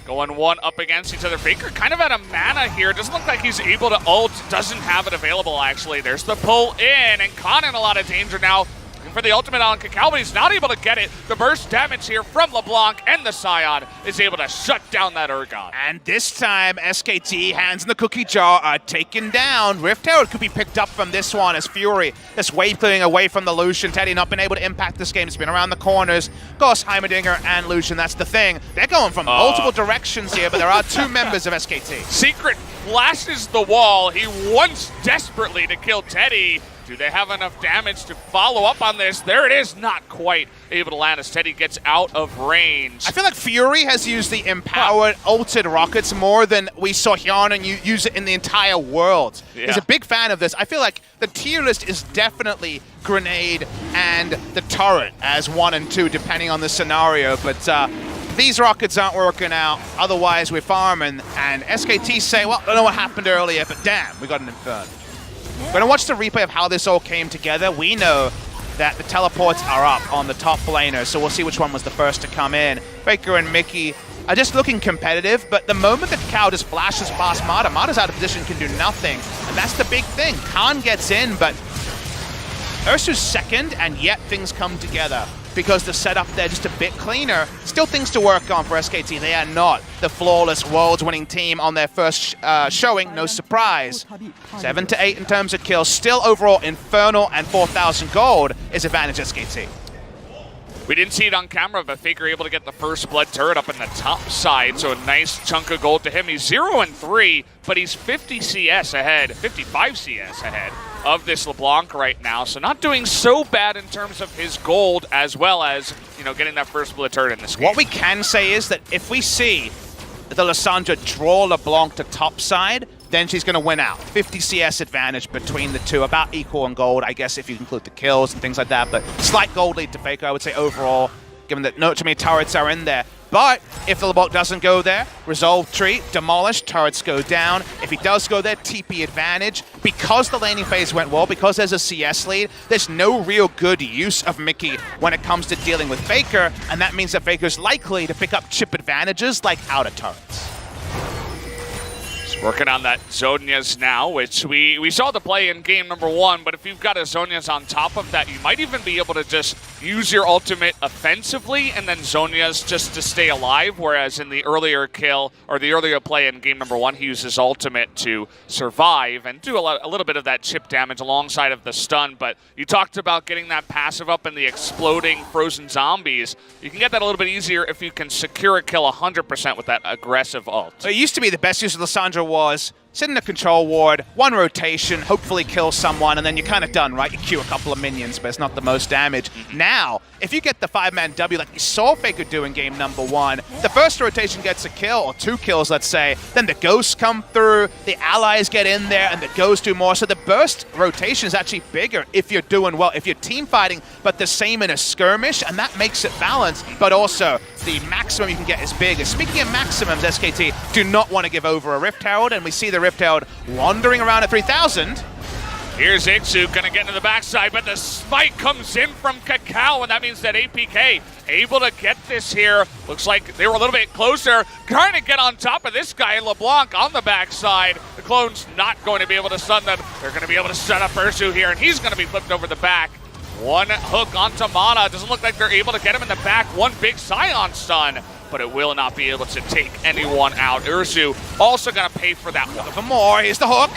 going one up against each other. Faker kind of out of mana here. Doesn't look like he's able to ult. Doesn't have it available, actually. There's the pull in, and Khan in a lot of danger now. For the ultimate on Kakao, but he's not able to get it. The burst damage here from LeBlanc, and the Scion is able to shut down that Urgot. And this time, SKT, hands in the cookie jar, are taken down. Rift Herald could be picked up from this one as Fury, this wave clearing away from the Lucian. Teddy not been able to impact this game. He's been around the corners. Of course, Heimerdinger and Lucian, that's the thing. They're going from multiple directions here, but there are two members of SKT. Secret flashes the wall. He wants desperately to kill Teddy. Do they have enough damage to follow up on this? There it is, not quite able to land as Teddy gets out of range. I feel like Fury has used the empowered, ulted rockets more than we saw Hjarnan use it in the entire world. Yeah. He's a big fan of this. I feel like the tier list is definitely Grenade and the turret as 1 and 2, depending on the scenario. But these rockets aren't working out. Otherwise, we're farming. And SKT say, well, I don't know what happened earlier, but damn, we got an Inferno. We're going to watch the replay of how this all came together. We know that the teleports are up on the top laner, so we'll see which one was the first to come in. Faker and Mickey are just looking competitive, but the moment that Cow just flashes past Mata, Mata's out of position, can do nothing. And that's the big thing. Khan gets in, but Ursu's second, and yet things come together. Because the setup there just a bit cleaner. Still things to work on for SKT. They are not the flawless worlds-winning team on their first showing. No surprise. 7 to 8 in terms of kills. Still overall Infernal and 4,000 gold is advantage SKT. We didn't see it on camera, but Faker able to get the first blood turret up in the top side, so a nice chunk of gold to him. He's 0 and 3, but he's 50 CS ahead, 55 CS ahead of this LeBlanc right now, so not doing so bad in terms of his gold, as well as, you know, getting that first blood turret in this game. What we can say is that if we see the Lissandra draw LeBlanc to top side, then she's going to win out. 50 CS advantage between the two, about equal in gold, I guess, if you include the kills and things like that. But slight gold lead to Faker, I would say, overall, given that not too many turrets are in there. But if the LeBlanc doesn't go there, Resolve Tree, demolish, turrets go down. If he does go there, TP advantage. Because the laning phase went well, because there's a CS lead, there's no real good use of Mickey when it comes to dealing with Faker, and that means that Faker's likely to pick up chip advantages like out of turrets. Working on that Zhonya's now, which we saw the play in game number 1, but if you've got a Zhonya's on top of that, you might even be able to just use your ultimate offensively and then Zhonya's just to stay alive, whereas in the earlier kill, or the earlier play in game number 1, he uses ultimate to survive and do a little bit of that chip damage alongside of the stun, but you talked about getting that passive up in the exploding frozen zombies. You can get that a little bit easier if you can secure a kill 100% with that aggressive ult. So it used to be the best use of Lissandra was sit in a control ward, one rotation, hopefully kill someone, and then you're kind of done, right? You queue a couple of minions, but it's not the most damage. Now, if you get the 5-man W like you saw Faker do in game number 1, the first rotation gets a kill, or 2 kills, let's say, then the ghosts come through, the allies get in there, and the ghosts do more. So the burst rotation is actually bigger if you're doing well, if you're team fighting, but the same in a skirmish, and that makes it balanced, but also the maximum you can get is big. And speaking of maximums, SKT do not want to give over a Rift Herald, and we see the Rift Herald wandering around at 3,000. Here's Ixu gonna get into the backside, but the spike comes in from Kakao, and that means that APK able to get this here. Looks like they were a little bit closer, trying to get on top of this guy, LeBlanc, on the backside. The clone's not going to be able to stun them. They're gonna be able to set up Ursu here, and he's gonna be flipped over the back. One hook onto Mana. Doesn't look like they're able to get him in the back. One big Scion stun, but it will not be able to take anyone out. Ursu also gonna pay for that one. For more, here's the hook.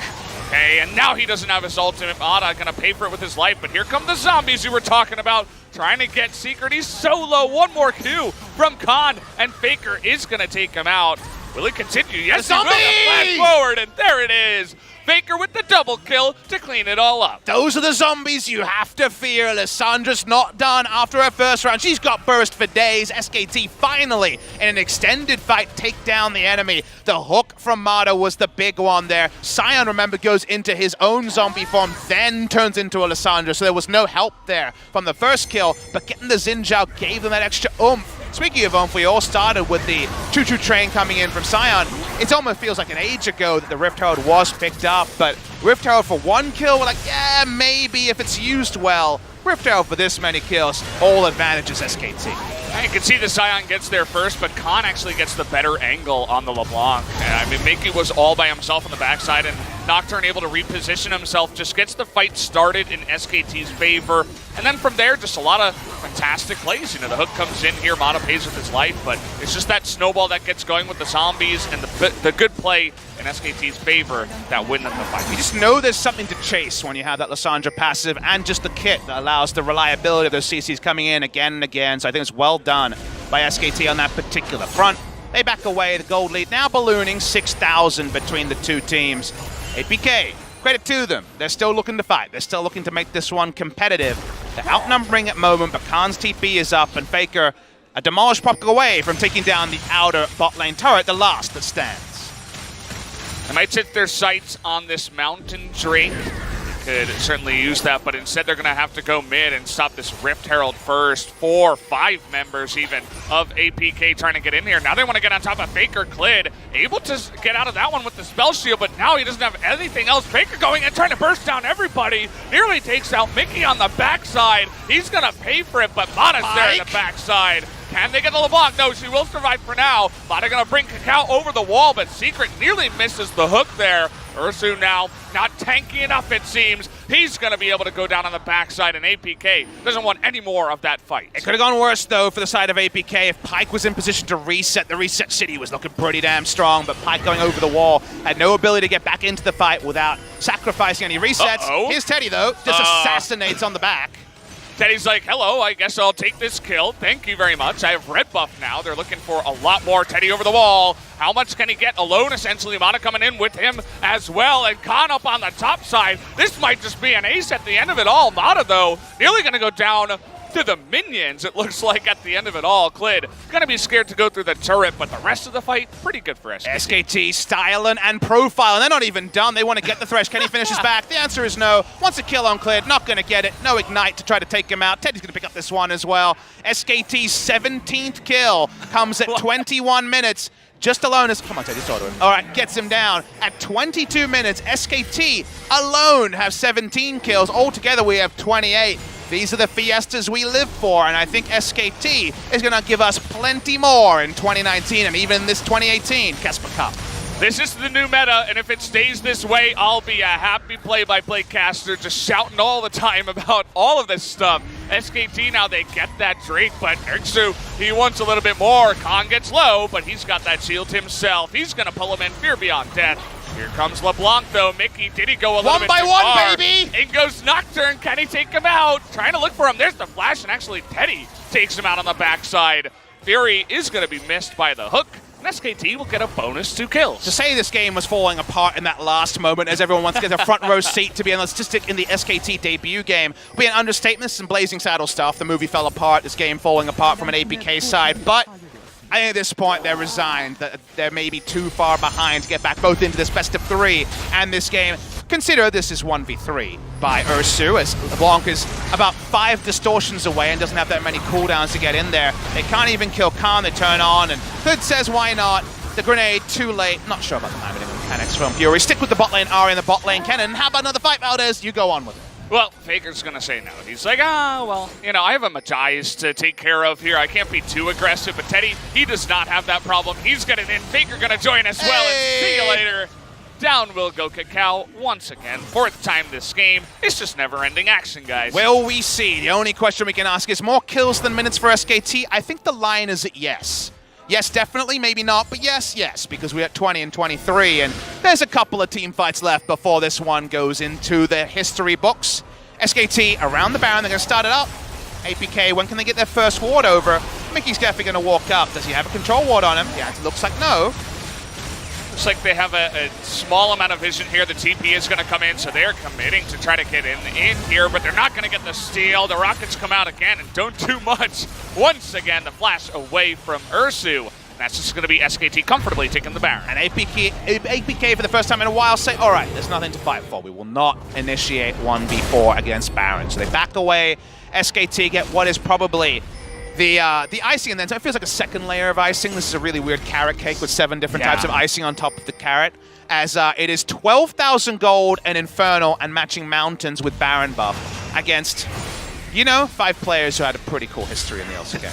Okay, and now he doesn't have his ultimate. Mana gonna pay for it with his life, but here come the zombies you were talking about, trying to get Secret. He's so low. One more Q from Khan, and Faker is gonna take him out. Will it continue? Yes, he will. Flash forward, and there it is. Faker with the double kill to clean it all up. Those are the zombies you have to fear. Lissandra's not done after her first round. She's got burst for days. SKT finally, in an extended fight, take down the enemy. The hook from Mata was the big one there. Scion, remember, goes into his own zombie form, then turns into a Lissandra, so there was no help there from the first kill, but getting the Xin Zhao gave them that extra oomph. Speaking of oomph, we all started with the choo-choo train coming in from Scion. It almost feels like an age ago that the Rift Herald was picked up, but Rift Herald for 1 kill, we're like, yeah, maybe if it's used well. Rift Herald for this many kills, all advantages SKT. You can see the Zion gets there first, but Khan actually gets the better angle on the LeBlanc. And I mean, Mickey was all by himself on the backside, and Nocturne able to reposition himself, just gets the fight started in SKT's favor. And then from there, just a lot of fantastic plays. You know, the hook comes in here, Mata pays with his life, but it's just that snowball that gets going with the zombies and the good play in SKT's favor that win them the fight. You just know there's something to chase when you have that Lissandra passive and just the kit that allows the reliability of those CCs coming in again and again. So I think it's well done by SKT on that particular front. They back away, the gold lead now ballooning, 6,000 between the two teams. APK, credit to them. They're still looking to fight. They're still looking to make this one competitive. They're outnumbering at the moment, but Khan's TP is up, and Faker a demolished prop away from taking down the outer bot lane turret, the last that stands. They might set their sights on this Mountain Drake. They could certainly use that, but instead they're going to have to go mid and stop this Rift Herald first. 4, 5 members even of APK trying to get in here. Now they want to get on top of Faker. Clid able to get out of that one with the spell shield, but now he doesn't have anything else. Faker going and trying to burst down everybody. Nearly takes out Mickey on the backside. He's going to pay for it, but Mata's there in the backside. Can they get the LeBlanc? No, she will survive for now. Mata gonna bring Kakao over the wall, but Secret nearly misses the hook there. Ursu now not tanky enough, it seems. He's gonna be able to go down on the backside, and APK doesn't want any more of that fight. It could have gone worse, though, for the side of APK. If Pyke was in position to reset, the reset city was looking pretty damn strong, but Pyke going over the wall had no ability to get back into the fight without sacrificing any resets. Here's Teddy, though, just assassinates on the back. Teddy's like, hello, I guess I'll take this kill. Thank you very much. I have red buff now. They're looking for a lot more. Teddy over the wall. How much can he get alone, essentially? Mata coming in with him as well. And Khan up on the top side. This might just be an ace at the end of it all. Mata, though, nearly going to go down to the minions, it looks like, at the end of it all. Clid gonna be scared to go through the turret, but the rest of the fight, pretty good for SKT. SKT styling and profiling. They're not even done. They want to get the thresh. Can he finish his back? The answer is no. Wants a kill on Clid, not gonna get it. No ignite to try to take him out. Teddy's gonna pick up this one as well. SKT's 17th kill comes at 21 minutes. Just alone as, come on Teddy, start him. All right, gets him down. At 22 minutes, SKT alone have 17 kills. Altogether, we have 28. These are the fiestas we live for, and I think SKT is going to give us plenty more in 2019 and even this 2018 KeSPA Cup. This is the new meta, and if it stays this way, I'll be a happy play-by-play caster just shouting all the time about all of this stuff. SKT now, they get that Drake, but Erksu, he wants a little bit more. Khan gets low, but he's got that shield himself. He's going to pull him in, Fear Beyond Death. Here comes LeBlanc, though. Mickey, did he go a little bit too far? 1 by 1, baby! In goes Nocturne. Can he take him out? Trying to look for him. There's the flash, and actually Teddy takes him out on the backside. Fury is going to be missed by the hook, and SKT will get a bonus 2 kills. To say this game was falling apart in that last moment as everyone wants to get a front row seat to be a statistic in the SKT debut game would be an understatement. Some Blazing Saddle stuff. The movie fell apart, this game falling apart from an APK side, but I think at this point they're resigned that they're maybe too far behind to get back both into this best of 3 and this game. Consider this is 1v3 by Ursu, as LeBlanc is about 5 distortions away and doesn't have that many cooldowns to get in there. They can't even kill Khan, they turn on, and Hood says why not. The grenade, too late. Not sure about the mechanics from Fury. Stick with the bot lane, Ari in the bot lane. Kennen, how about another fight, Valdez? You go on with it. Well, Faker's going to say no. He's like, well, you know, I have a Matthias to take care of here. I can't be too aggressive. But Teddy, he does not have that problem. He's getting in. Faker going to join as well. And see you later. Down will go Kakao once again. 4th time this game. It's just never-ending action, guys. Will we see? The only question we can ask is more kills than minutes for SKT. I think the line is yes. Yes, definitely, maybe not, but yes, because we're at 20 and 23, and there's a couple of team fights left before this one goes into the history books. SKT around the Baron, they're going to start it up. APK, when can they get their first ward over? Mickey's definitely going to walk up. Does he have a control ward on him? Yeah, it looks like no. Looks like they have a small amount of vision here. The TP is going to come in, so they're committing to try to get in here, but they're not going to get the steal. The Rockets come out again and don't do much. Once again, the flash away from Ursu. That's just going to be SKT comfortably taking the Baron. And APK for the first time in a while say, all right, there's nothing to fight for. We will not initiate 1v4 against Baron. So they back away. SKT get what is probably the icing, and then so it feels like a second layer of icing. This is a really weird carrot cake with 7 different types of icing on top of the carrot. As it is 12,000 gold and Infernal and matching Mountains with Baron buff against You know, 5 players who had a pretty cool history in the LCK.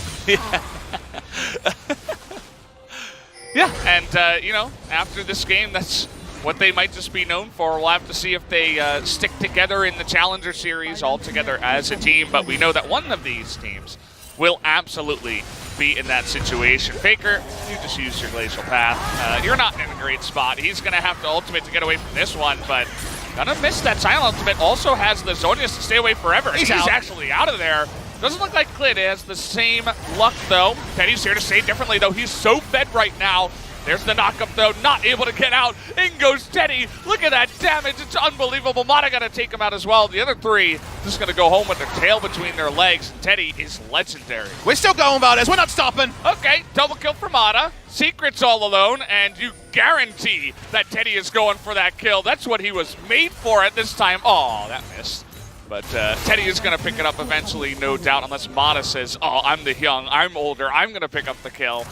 Yeah, and, you know, after this game, that's what they might just be known for. We'll have to see if they stick together in the Challenger Series all together as a team, but we know that one of these teams will absolutely be in that situation. Faker, you just used your Glacial Path. You're not in a great spot. He's going to have to ultimate to get away from this one, but gonna miss that silent ultimate. Also has the Zonius to stay away forever. He's actually out of there. Doesn't look like Klid has the same luck, though. Teddy's here to say differently, though. He's so fed right now. There's the knockup, though. Not able to get out. In goes Teddy. Look at that damage. It's unbelievable. Mata gonna take him out as well. The other 3 just gonna go home with their tail between their legs. Teddy is legendary. We're still going, Valdez. We're not stopping. Okay, double kill for Mata. Secret's all alone, and you guarantee that Teddy is going for that kill. That's what he was made for at this time. Oh, that missed. But Teddy is going to pick it up eventually, no doubt, unless Mata says, oh, I'm the young, I'm older, I'm going to pick up the kill.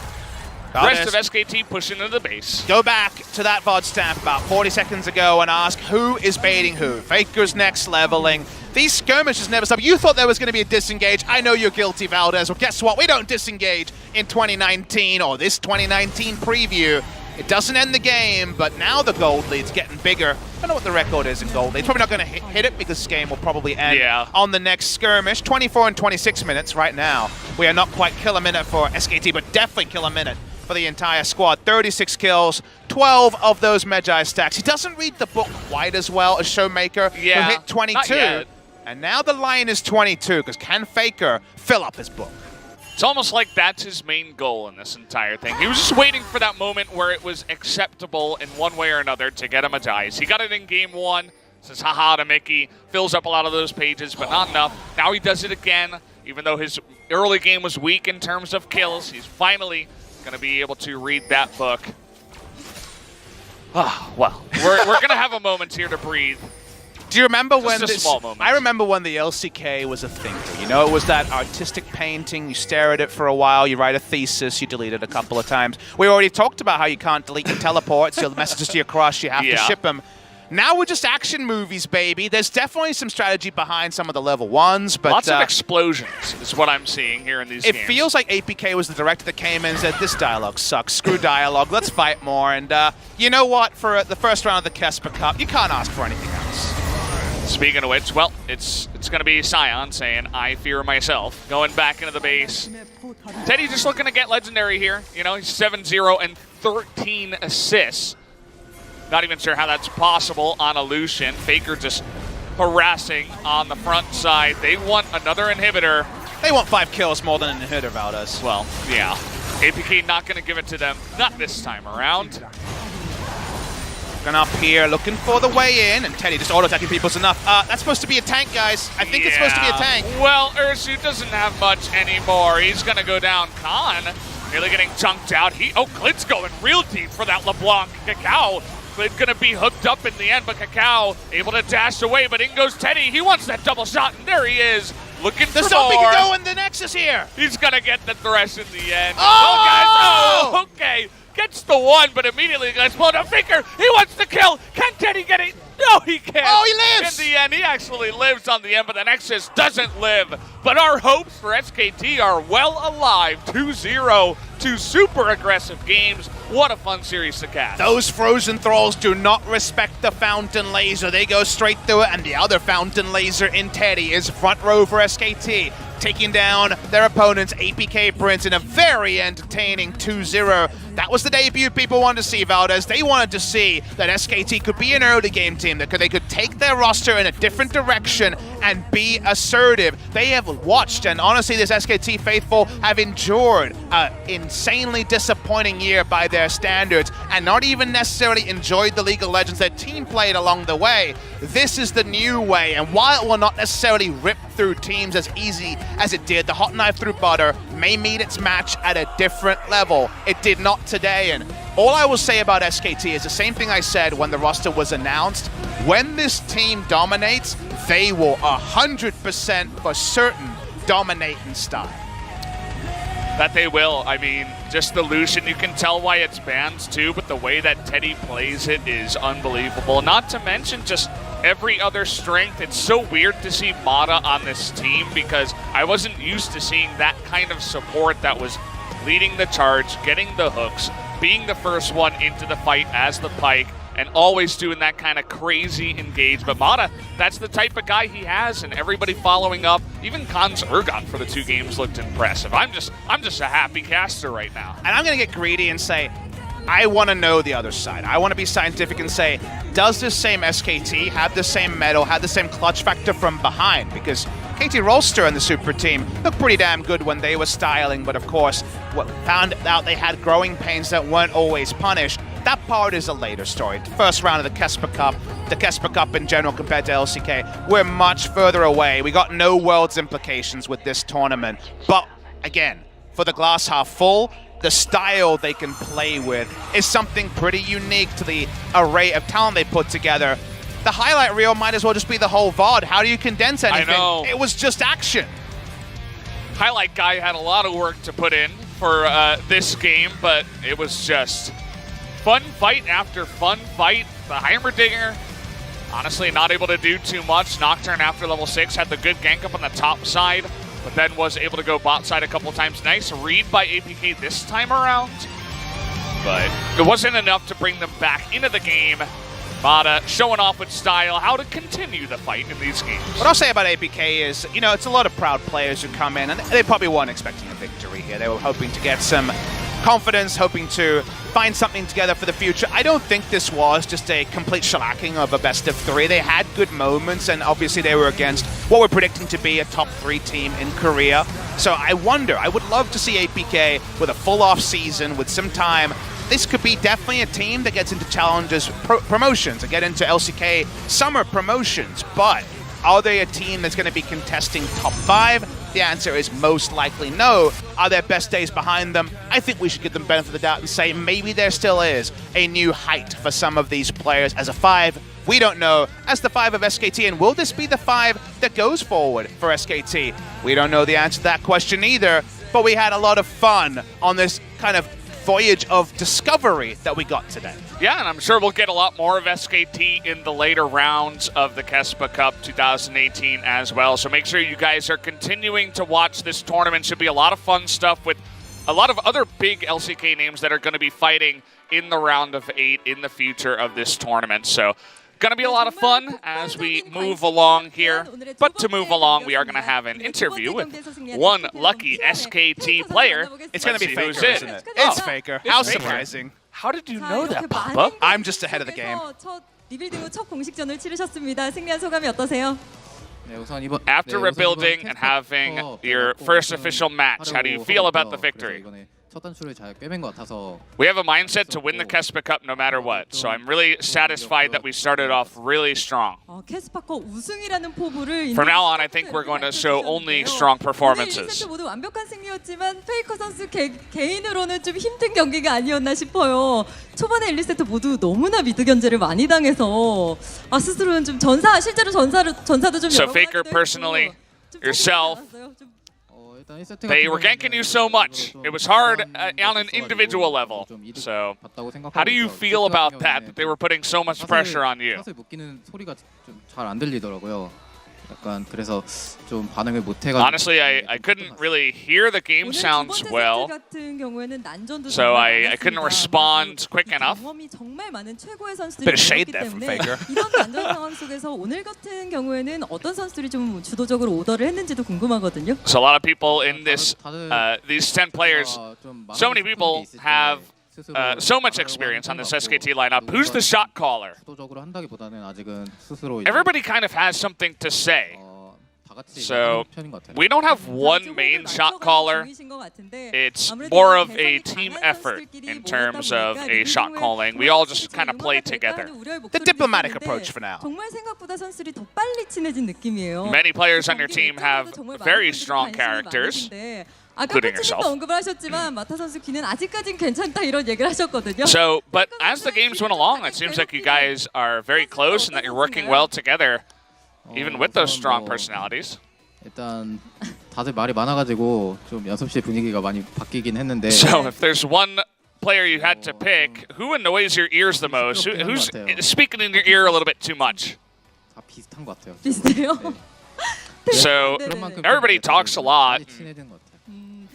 The rest of SKT pushing into the base. Go back to that VOD stamp about 40 seconds ago and ask who is baiting who. Faker's next leveling. These skirmishes never stop. You thought there was going to be a disengage. I know you're guilty, Valdez. Well, guess what? We don't disengage in 2019 or this 2019 preview. It doesn't end the game, but now the gold lead's getting bigger. I don't know what the record is in gold lead. It's probably not going to hit it because this game will probably end on the next skirmish. 24 and 26 minutes right now. We are not quite kill a minute for SKT, but definitely kill a minute for the entire squad. 36 kills, 12 of those Magi stacks. He doesn't read the book quite as well as Showmaker, who hit 22. And now the line is 22, because can Faker fill up his book? It's almost like that's his main goal in this entire thing. He was just waiting for that moment where it was acceptable in one way or another to get him a dice. He got it in game 1, says haha to Mickey, fills up a lot of those pages, but not enough. Now he does it again, even though his early game was weak in terms of kills. He's finally going to be able to read that book. Oh, well, we're going to have a moment here to breathe. Do you remember when small moment. I remember when the LCK was a thing. You know, it was that artistic painting. You stare at it for a while. You write a thesis. You delete it a couple of times. We already talked about how you can't delete your teleports. Your messages to your crush, you have to ship them. Now we're just action movies, baby. There's definitely some strategy behind some of the level 1s, but lots of explosions is what I'm seeing here in these games. It feels like APK was the director that came in and said, this dialogue sucks. Screw dialogue. Let's fight more. And you know what? For the first round of the KeSPA Cup, you can't ask for anything else. Speaking of which, well, it's going to be Sion saying, I fear myself, going back into the base. Teddy just looking to get legendary here. You know, he's 7-0 and 13 assists. Not even sure how that's possible on a Lucian. Faker just harassing on the front side. They want another inhibitor. They want 5 kills more than an inhibitor, Valdez. Well, yeah. APK not going to give it to them. Not this time around. Looking up here, looking for the way in, and Teddy just auto-attacking people's enough. That's supposed to be a tank, guys. I think it's supposed to be a tank. Well, Ursu doesn't have much anymore. He's going to go down. Khan nearly getting chunked out. Klid's going real deep for that LeBlanc. Kakao, Klid going to be hooked up in the end, but Kakao able to dash away, but in goes Teddy. He wants that double shot, and there he is. Looking for more. There's something to go in the Nexus here. He's going to get the Thresh in the end. Oh, guys. Oh, okay. Gets the one, but immediately gets blown up. Faker, he wants to kill. Can Teddy get it? No, he can't. Oh, he lives. In the end, he actually lives on the end, but the Nexus doesn't live. But our hopes for SKT are well alive. 2-0, 2 super aggressive games. What a fun series to catch. Those Frozen Thralls do not respect the Fountain Laser. They go straight through it, and the other Fountain Laser in Teddy is front row for SKT, taking down their opponents, APK Prince, in a very entertaining 2-0. That was the debut people wanted to see, Valdez. They wanted to see that SKT could be an early game team, that they could take their roster in a different direction and be assertive. They have watched, and honestly, this SKT faithful have endured an insanely disappointing year by their standards, and not even necessarily enjoyed the League of Legends their team played along the way. This is the new way, and while it will not necessarily rip through teams as easy as it did, the hot knife through butter may meet its match at a different level. It did not today, and all I will say about SKT is the same thing I said when the roster was announced. When this team dominates, they will 100% for certain dominate in style. That they will. I mean, just the Lucian, you can tell why it's banned too, but the way that Teddy plays it is unbelievable. Not to mention just every other strength. It's so weird to see Mata on this team because I wasn't used to seeing that kind of support that was leading the charge, getting the hooks, being the first one into the fight as the Pyke, and always doing that kind of crazy engage. But Mata, that's the type of guy he has, and everybody following up. Even Khan's Urgot for the 2 games looked impressive. I'm just a happy caster right now. And I'm going to get greedy and say, I want to know the other side. I want to be scientific and say, does this same SKT have the same medal, have the same clutch factor from behind? Because KT Rolster and the Super Team looked pretty damn good when they were styling, but of course, found out they had growing pains that weren't always punished. That part is a later story. The first round of the KeSPA Cup in general compared to LCK, we're much further away. We got no Worlds implications with this tournament. But again, for the glass half full, the style they can play with is something pretty unique to the array of talent they put together. The highlight reel might as well just be the whole VOD. How do you condense anything? I know. It was just action. Highlight guy had a lot of work to put in for this game, but it was just fun fight after fun fight. The Heimerdinger, honestly, not able to do too much. Nocturne after level 6 had the good gank up on the top side, but then was able to go bot side a couple times. Nice read by APK this time around, but it wasn't enough to bring them back into the game. Mata showing off with style how to continue the fight in these games. What I'll say about APK is, you know, it's a lot of proud players who come in, and they probably weren't expecting a victory here. They were hoping to get some confidence, hoping to find something together for the future. I don't think this was just a complete shellacking of a best of 3. They had good moments, and obviously they were against what we're predicting to be a top 3 team in Korea. So I wonder, I would love to see APK with a full off season, with some time. This could be definitely a team that gets into challenges, promotions, and get into LCK summer promotions. But are they a team that's going to be contesting top 5? The answer is most likely no. Are their best days behind them? I think we should give them benefit of the doubt and say maybe there still is a new height for some of these players as a 5. We don't know. As the 5 of SKT, and will this be the 5 that goes forward for SKT? We don't know the answer to that question either, but we had a lot of fun on this kind of voyage of discovery that we got today. Yeah, and I'm sure we'll get a lot more of SKT in the later rounds of the KeSPA Cup 2018 as well. So make sure you guys are continuing to watch this tournament. Should be a lot of fun stuff with a lot of other big LCK names that are going to be fighting in the round of 8 in the future of this tournament. So going to be a lot of fun as we move along here. But to move along, we are going to have an interview with one lucky SKT player. It's going to be Faker, isn't it? It's Faker. How surprising. How did you know that, Papa? I'm just ahead of the game. After rebuilding and having your first official match, how do you feel about the victory? We have a mindset to win the KeSPA Cup no matter what, so I'm really satisfied that we started off really strong. From now on, I think we're going to show only strong performances. 초반에 1, 2세트 모두 너무나 미드 견제를 많이 당해서 스스로는 좀 실제로 전사도 좀 So Faker, personally, yourself, they were ganking you so much. It was hard on an individual level. So how do you feel about that they were putting so much pressure on you? Honestly, I couldn't really hear the game sounds well, so I couldn't respond quick enough. Bit of shade there from Faker. So a lot of people in this, these 10 players, so many people have so much experience on this SKT lineup. Who's the shot caller? Everybody kind of has something to say. So we don't have one main shot caller. It's more of a team effort in terms of a shot calling. We all just kind of play together. The diplomatic approach for now. Many players on your team have very strong characters, including yourself. So, but as the games went along, it seems like you guys are very close and that you're working well together, even with those strong personalities. 일단 다들 말이 많아가지고 좀 연습실 분위기가 많이 바뀌긴 했는데. So if there's one player you had to pick, who annoys your ears the most? Who's speaking in your ear a little bit too much? 다 비슷한 것 같아요. 비슷해요. So 네네네. 그런 만큼 everybody talks a lot. 빨리 친해진 것 같아요.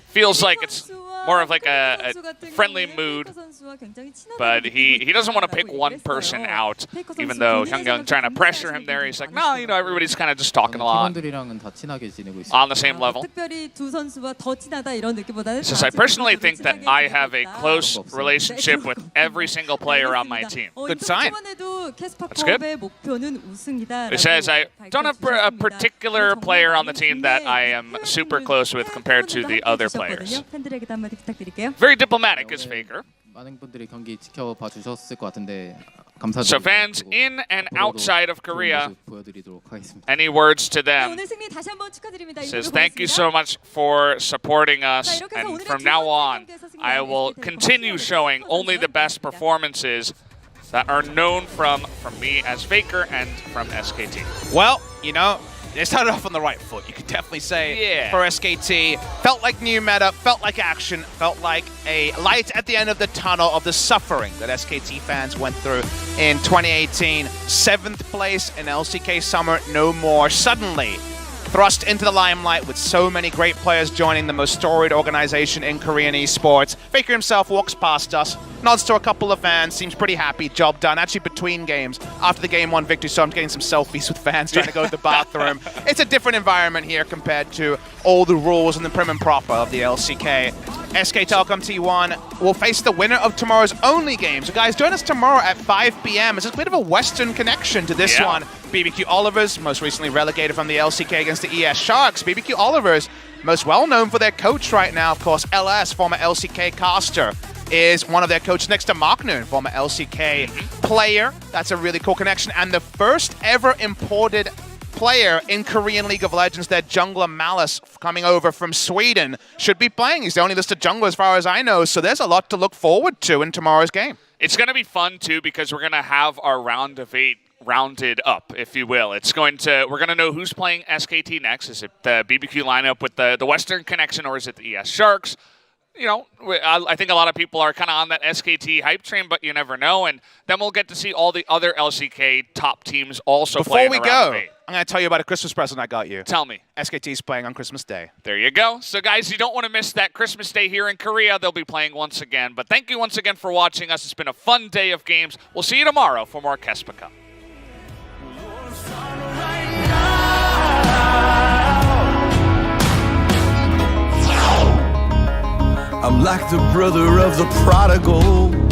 Feels like it's more of like a friendly mood, but he doesn't want to pick one person out, even though Hyungkyung trying to pressure him there. He's like, no, you know, everybody's kind of just talking a lot 팀원들이랑은 다 친하게 지내고 있어요. on the same level. 특별히 두 선수와 더 친하다 이런 느낌보다는 Since I personally think that I have a close relationship with every single player on my team. Good sign. That's good. It says I don't have a particular player on the team that I am super close with compared to the other players. 팬들에게도 한마디 부탁드릴게요. Very diplomatic is Faker. 많은 분들이 경기 지켜봐 주셨을 것 같은데 감사드립니다. So fans in and outside of Korea, 보여드리도록 하겠습니다. any words to them? 오늘 승리 다시 한번 축하드립니다. Says thank you so much for supporting us, and from now on, I will continue showing only the best performances that are known from me as Faker and from SKT. Well, you know, they started off on the right foot, you could definitely say, Yeah. for SKT. Felt like new meta, felt like action, felt like a light at the end of the tunnel of the suffering that SKT fans went through in 2018. 7th place in LCK Summer, no more. Suddenly thrust into the limelight with so many great players joining the most storied organization in Korean esports. Faker himself walks past us, nods to a couple of fans, seems pretty happy, job done. Actually, between games, after the Game 1 victory, so I'm getting some selfies with fans trying to go to the bathroom. It's a different environment here compared to all the rules and the prim and proper of the LCK. SK Telecom T1 will face the winner of tomorrow's only game. So guys, join us tomorrow at 5 p.m. It's a bit of a Western connection to this one. BBQ Olivers, most recently relegated from the LCK against the ES Sharks. BBQ Olivers, most well known for their coach right now, of course, LS, former LCK caster, is one of their coaches next to Mark Noon, former LCK player. That's a really cool connection. And the first ever imported player in Korean League of Legends, their jungler Malice, coming over from Sweden, should be playing. He's the only listed jungler as far as I know, so there's a lot to look forward to in tomorrow's game. It's going to be fun too because we're going to have our round of 8 rounded up, if you will. We're going to know who's playing SKT next. Is it the BBQ lineup with the Western connection, or is it the ES Sharks? You know, I think a lot of people are kind of on that SKT hype train, but you never know. And then we'll get to see all the other LCK top teams also play. Before we go, I'm going to tell you about a Christmas present I got you. Tell me. SKT's playing on Christmas Day. There you go. So guys, you don't want to miss that Christmas Day here in Korea. They'll be playing once again. But thank you once again for watching us. It's been a fun day of games. We'll see you tomorrow for more KeSPA Cup. I'm like the brother of the prodigal.